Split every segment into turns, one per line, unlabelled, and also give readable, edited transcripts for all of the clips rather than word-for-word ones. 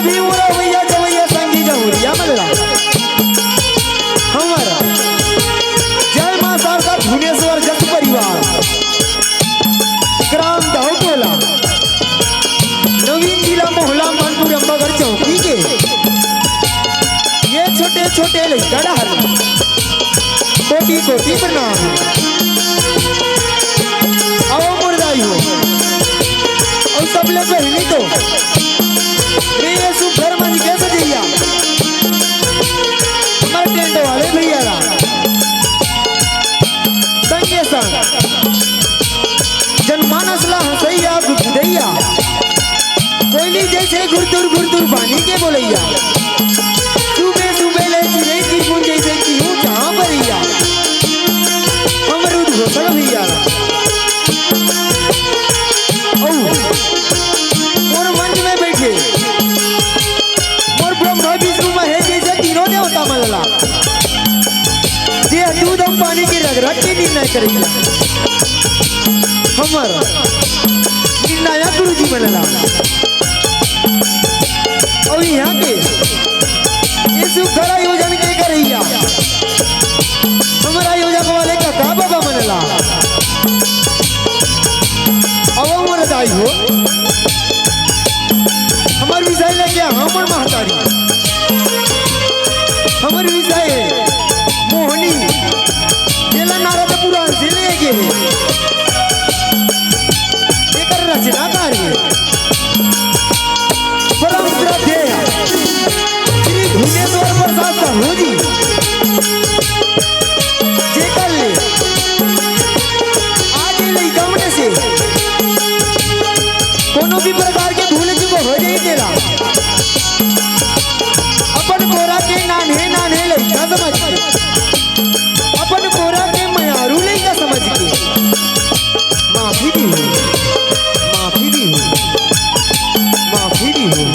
अभी उरा भैया जवैया संगी जहुरिया मल्ला हमारा जय मां शारदा भुवनेश्वर जस परिवार ग्राम दाऊटोला नवीन जिला मोहल्ला मानपुर अंबागढ़ चौकी के ये छोटे छोटे लड़का डाल कोटि कोटि प्रणाम आओ मुर्दाई हो और सब लोग बहनी तो रे सुपर मंच के सजैया हमारे टेंट वाले भैया रा संगे संग जनमानस ला हंसैया गुदैया कोयली जैसे गुरदुर पानी के बोलैया सुबह सुबह ले चिड़ै की गुंज जैसे की हूँ जहाँ परिया अमरूद घोसड़ भैया और मंच में बैठे और ब्रह्मा विष्णु महेश जैसे तीनों देवता मल्ला जे दूध और पानी की रगरग के निर्णय करेगा हमारा निर्णायक गुरु जी मल्ला और यहाँ के इस खड़ा योजन के करैया हमारा योजक वाले का बाबा मनला अब दाई हो हमारे विषय लेके हमर महतारी हमारे विषय मोहनी जिला नारद पुराण से लेके एक रचनाकार है परम श्रद्धेय श्री भुवनेश्वर प्रसाद साहू जी जेकर ले आज ले गमने से कोनो भी प्रकार के भूल चुक हो जाई तेरा अपन कोरा के नान्हे नान्हे लइका समझ के अपन कोरा के मयारू लइका समझ के माफी दी हो माफी दी हो माफी दी हो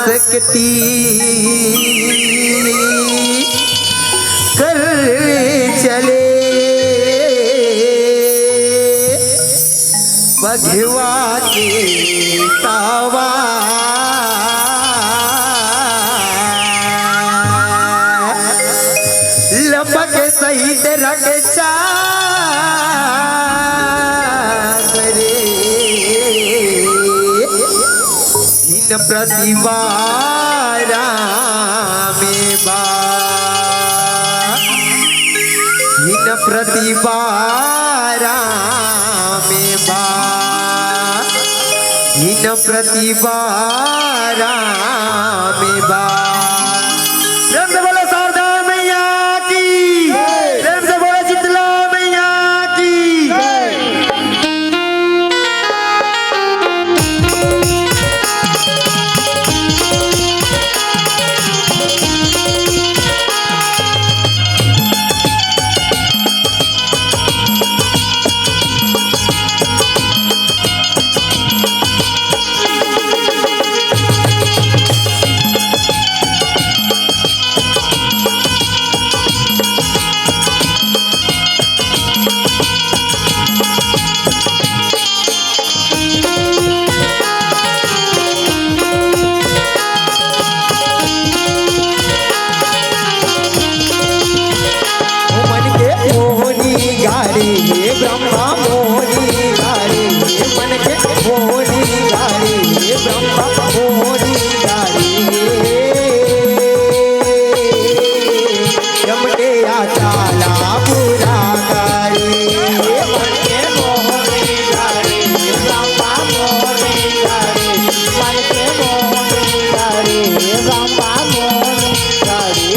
सकती कर चले बघवा के तावा लपक सहित रख प्रतिवारा में बा हिन प्रतिवारा में बा हिन प्रतिवारा में बा प्रेम से बोलो शारदा मैया की प्रेम से बोलो शीतला मैया की ब्रह्मा मोहनी गारी मन के मोहनी गारी ब्रह्मा मोहनी गारी यमके आचाला पूरा गारी मन के मोहनी गारी ब्रह्मा मोहनी गारी मन के मोहनी गारी ब्रह्मा मोहनी गारी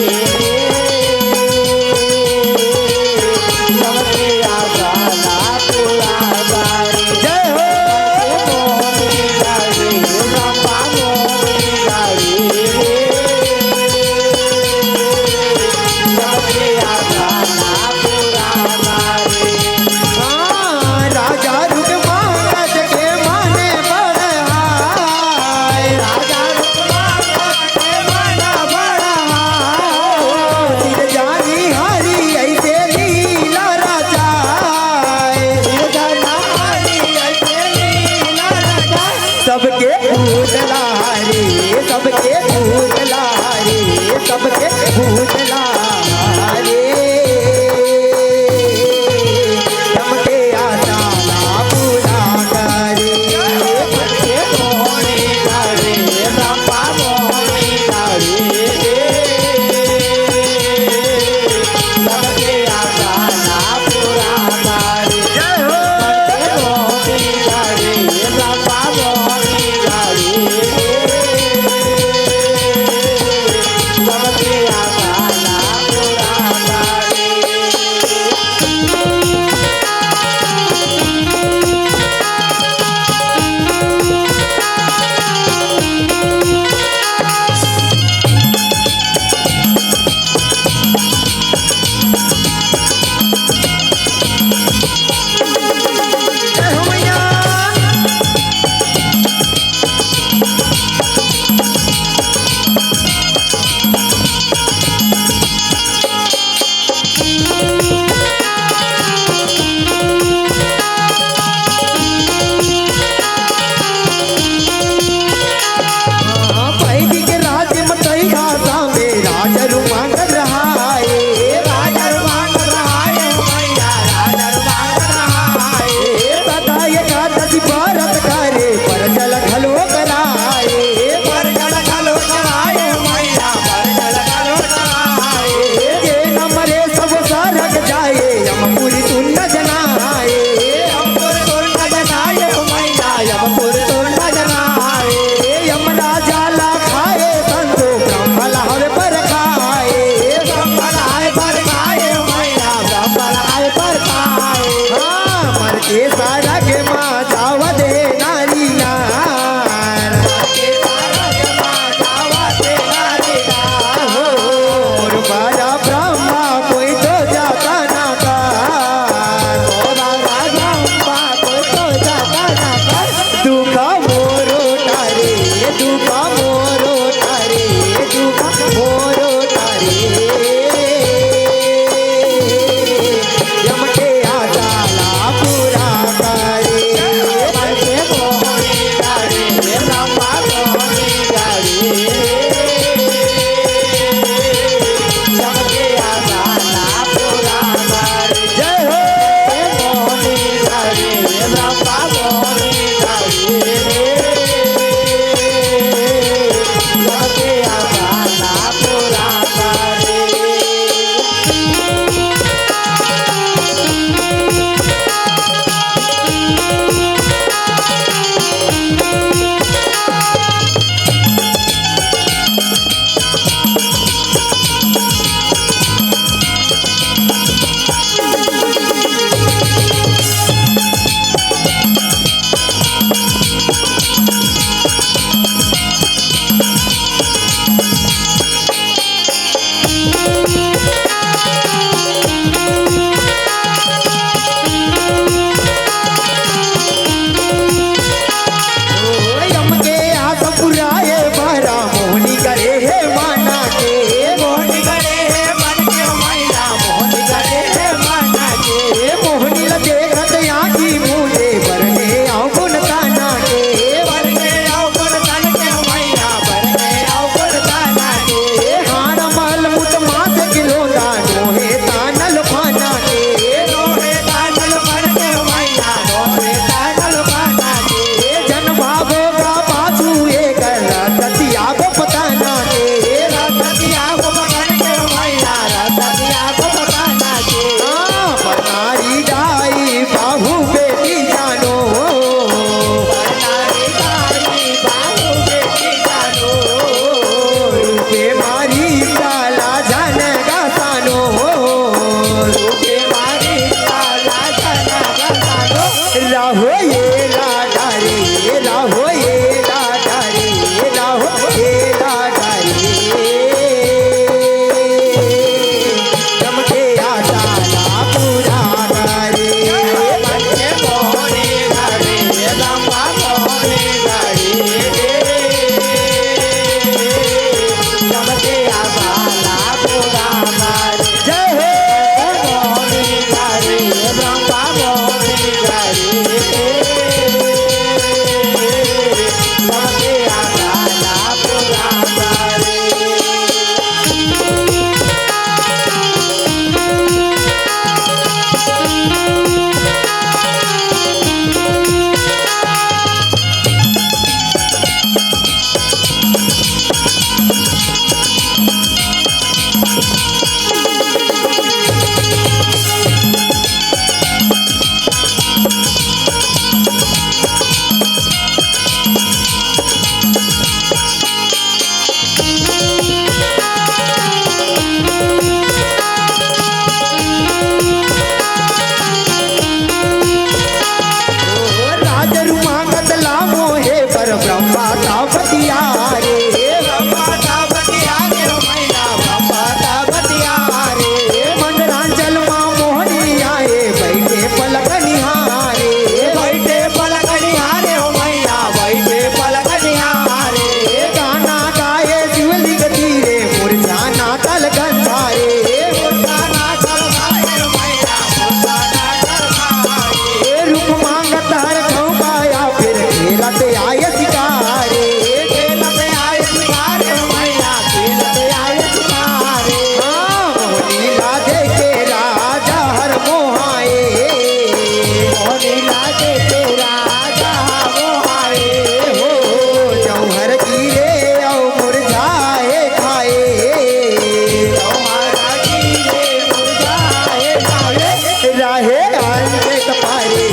आंजे तपारे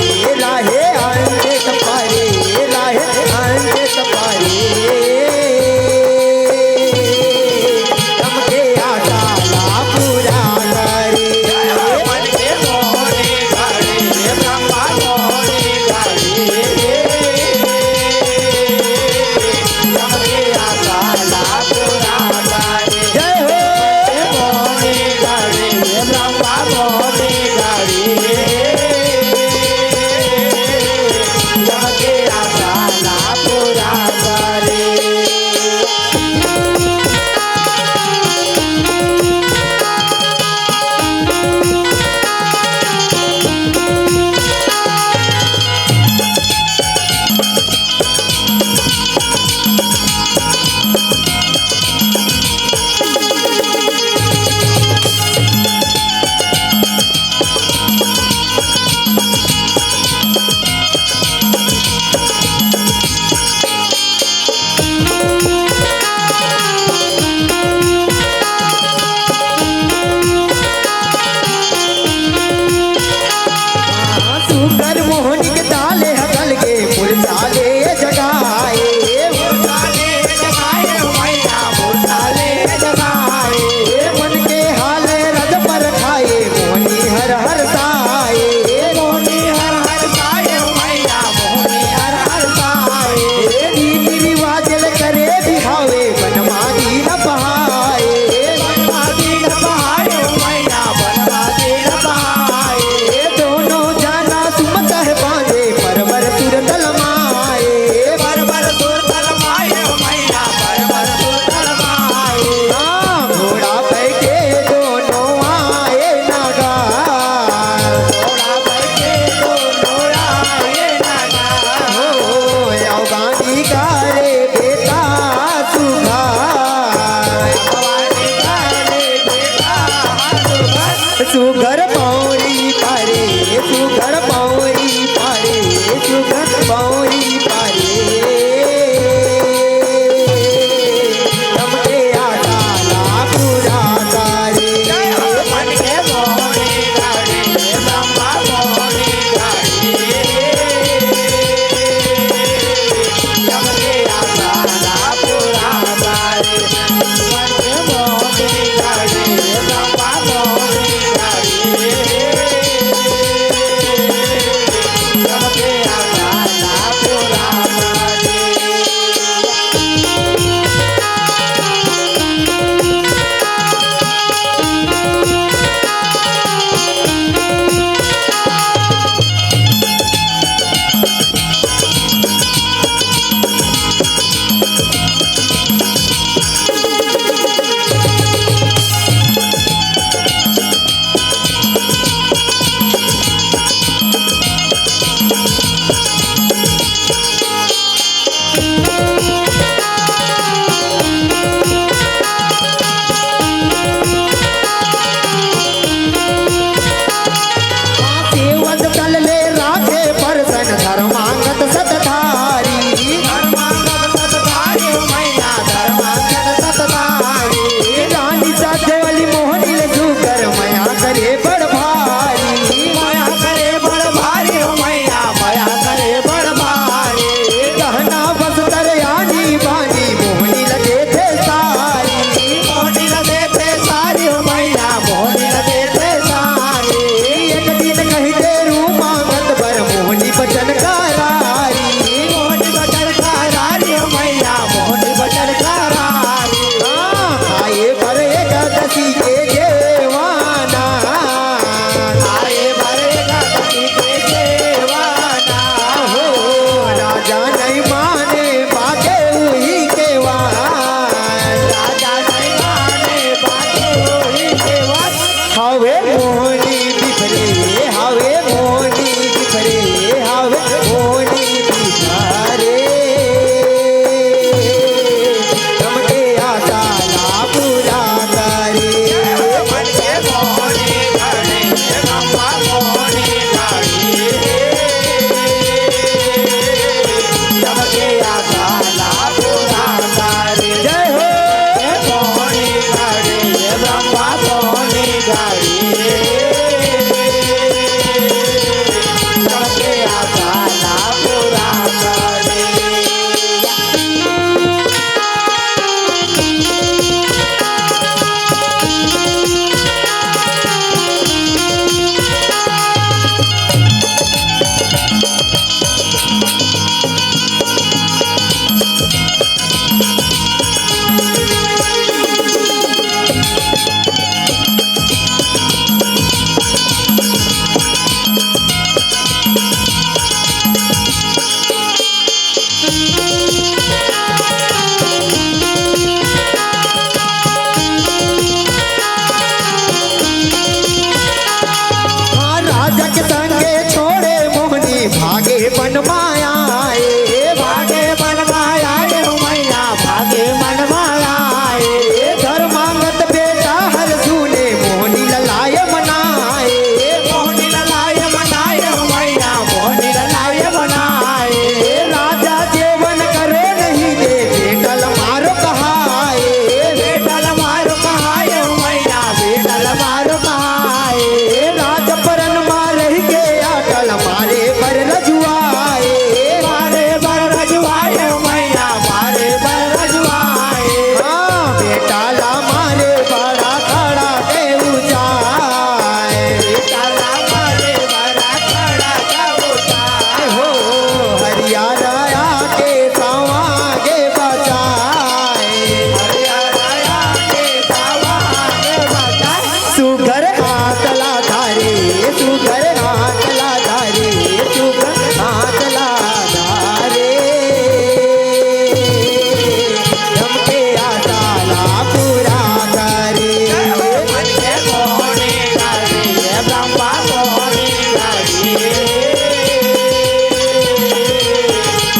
राहे आंजे तपारे राहे आंजे तपारे हमके आशा ला पूरा करे
मन के मोहनी घड़ी ब्रह्मा मोहनी घड़ी हमके आशा ला पूरा करे
जय हो
मोहनी घड़ी ब्रह्मा मोहनी घड़ी हमके आशा ला पूरा करे
सुगर मोहनी के डाले हकल के मुरझाले जगाए
मुरझाले जगाए मैया मुरझाले जगाए
मन के हाल रज पर खाए मोहनी हर हर साए
मोहनी हर हर साए मैया मोहनी हर हर साए
रीति रिवाज करे बिहावे बनमादी न बहाए
बनवादी न बहाए मैया बनवादी न बहाए
दोनों जाना सुमत है बांधे परवर सुर तलमाए
बरबर सुर तलमाए मैया बरबर सुर तलमाए
घोड़ा बैठे दोनों आए नागा
थोड़ा बैठे दोनों आए नागा
हो गांधी का रे बेटा सुखा
भवानी गाने बेटा
सुगर पौरी पारे सुगर पौरी पारे सुगर पौरी पारे हमके आशा ला पूरा करे
मन के मोहनी घड़ी ब्रह्मा मोहनी घड़ी हमके आशा ला पूरा करे मन के मोहनी घड़ी ब्रह्मा मोहनी घड़ी हमके आशा ला पूरा करे
सेवक तल ले राखे परसन धर्मांगत सतधारी
धर्मांगत सतधारी मैया धर्मांगत सतधारी
रानी साधेवाली मोहनी ले सुकर मया करे बड़ भारी
माया करे बड़ भारी मैया माया करे बड़ भारी
गहना बस्तर यानी बानी मोहनी लगे थे सारी
मोहनी लगे थे सारी मैया मोहनी लगे थे सारी
एक दिन कही दे रू मांगत बर मोहनी बचन करारी
मोहनी बचन करारी मैया मोहनी बचन करारी
आए पर एकादशी के जेवाना
आए भरेगा कभी के देवाना
हो राजा नहीं माने बागे हुई के वान
राजा नहीं माने बाकी हुई देवाना
हवे मोहनी बिखरे हवे मोहनी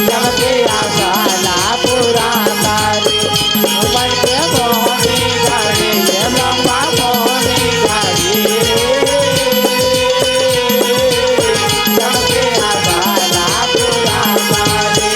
सबके आशाला पूरा करे बन के मोहनी करे ब्रह्मा मोहनी करे सबके आशाला पूरा करे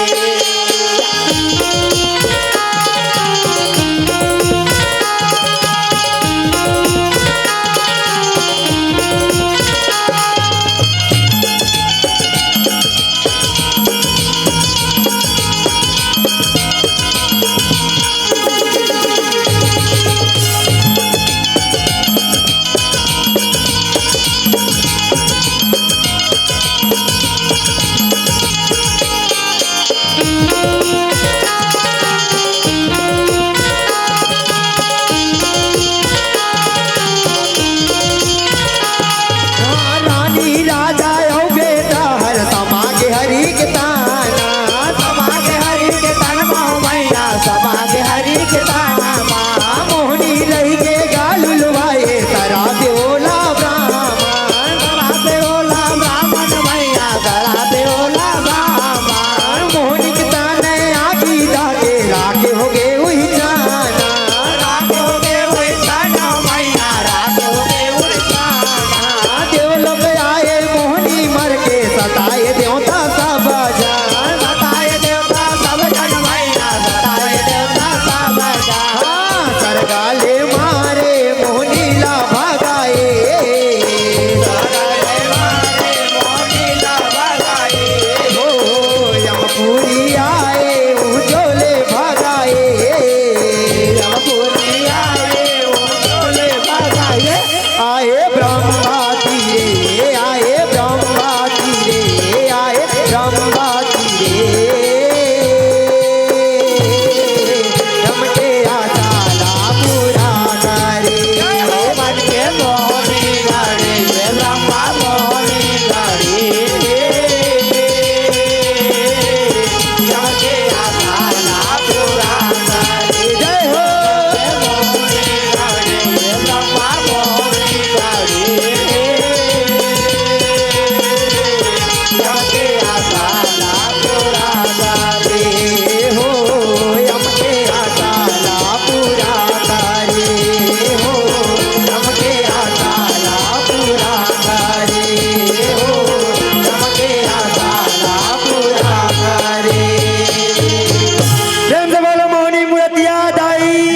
रानी राजा औ बेटा हर समाज हरि के ताना
समाज हरि के तनमा मैया समाज हरि के तनमा
मोहनी लही के गालू लुवाए सरा देओला ब्राह्मण
सरा देओला ब्राह्मण मैया सरा देओला ब्राह्मण
मोहनी के ताने आगी दाके राखे हो गे वही जाना
राखे हो गे वही जाना मैया राखे हो गे वही जाना
देवलोक आए मोहनी मर के सताए देवता सब जान
सताए देवता सब जन मैया सताए देवता सब जन
सरगाले मारे मोहनी ला भगाए
सरगाले मारे मोहनी ला भगाए
हो यमपुरी आए उजोले भगाए
यमपुरी आए उजोले भगाए
आए ब्रह्मा तीरे आए ब्रह्मा तीरे आए ब्रह्मा तीरे यमके आशाला पूरा करे
बन के मोहनी गाड़ी ब्रह्मा मोहनी गाड़ी यमके आशाला पूरा करे
जय हो
मोहनी गाड़ी ब्रह्मा मोहनी गाड़ी यमके आशाला पूरा करे
हो यमके आशाला पूरा करे हो यमके आशाला पूरा करे हो यमके आशाला पूरा करे प्रेम से बोलो मोहनी मूर्तिया दाई